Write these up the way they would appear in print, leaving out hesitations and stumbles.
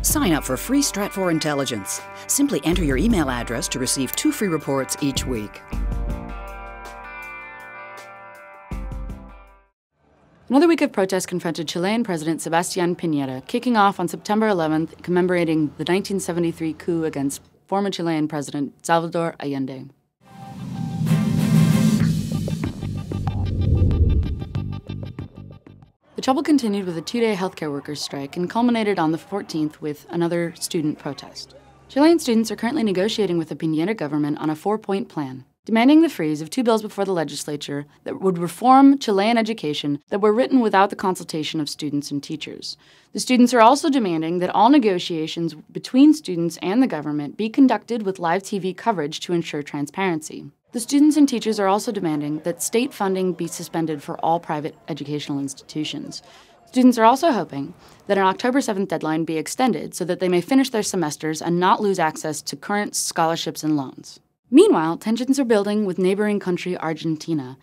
Sign up for free Stratfor Intelligence. Simply enter your email address to receive 2 free reports each week. Another week of protests confronted Chilean President Sebastian Pinera, kicking off on September 11th, commemorating the 1973 coup against former Chilean President Salvador Allende. The trouble continued with a 2-day healthcare workers' strike and culminated on the 14th with another student protest. Chilean students are currently negotiating with the Pinera government on a 4-point plan, demanding the freeze of 2 bills before the legislature that would reform Chilean education that were written without the consultation of students and teachers. The students are also demanding that all negotiations between students and the government be conducted with live TV coverage to ensure transparency. The students and teachers are also demanding that state funding be suspended for all private educational institutions. Students are also hoping that an October 7th deadline be extended so that they may finish their semesters and not lose access to current scholarships and loans. Meanwhile, tensions are building with neighboring country Argentina.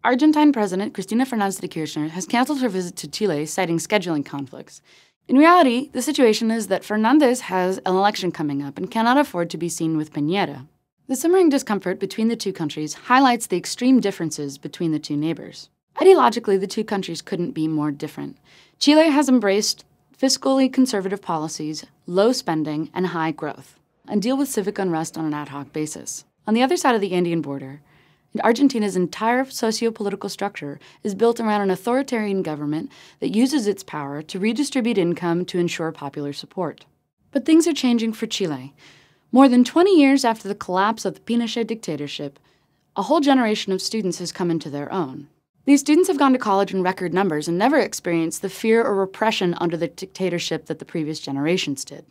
Argentine President Cristina Fernández de Kirchner has canceled her visit to Chile, citing scheduling conflicts. In reality, the situation is that Fernández has an election coming up and cannot afford to be seen with Pinera. The simmering discomfort between the two countries highlights the extreme differences between the two neighbors. Ideologically, the two countries couldn't be more different. Chile has embraced fiscally conservative policies, low spending, and high growth, and deal with civic unrest on an ad hoc basis. On the other side of the Andean border, Argentina's entire socio-political structure is built around an authoritarian government that uses its power to redistribute income to ensure popular support. But things are changing for Chile. More than 20 years after the collapse of the Pinochet dictatorship, a whole generation of students has come into their own. These students have gone to college in record numbers and never experienced the fear or repression under the dictatorship that the previous generations did.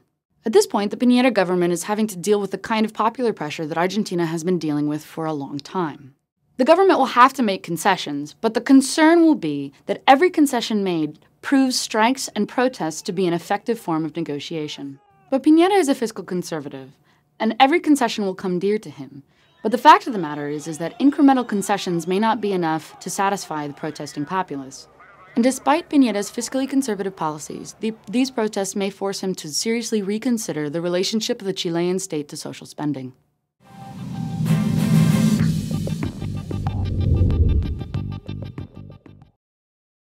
At this point, the Pinera government is having to deal with the kind of popular pressure that Argentina has been dealing with for a long time. The government will have to make concessions, but the concern will be that every concession made proves strikes and protests to be an effective form of negotiation. But Pinera is a fiscal conservative, and every concession will come dear to him. But the fact of the matter is that incremental concessions may not be enough to satisfy the protesting populace. And despite Pinera's fiscally conservative policies, these protests may force him to seriously reconsider the relationship of the Chilean state to social spending.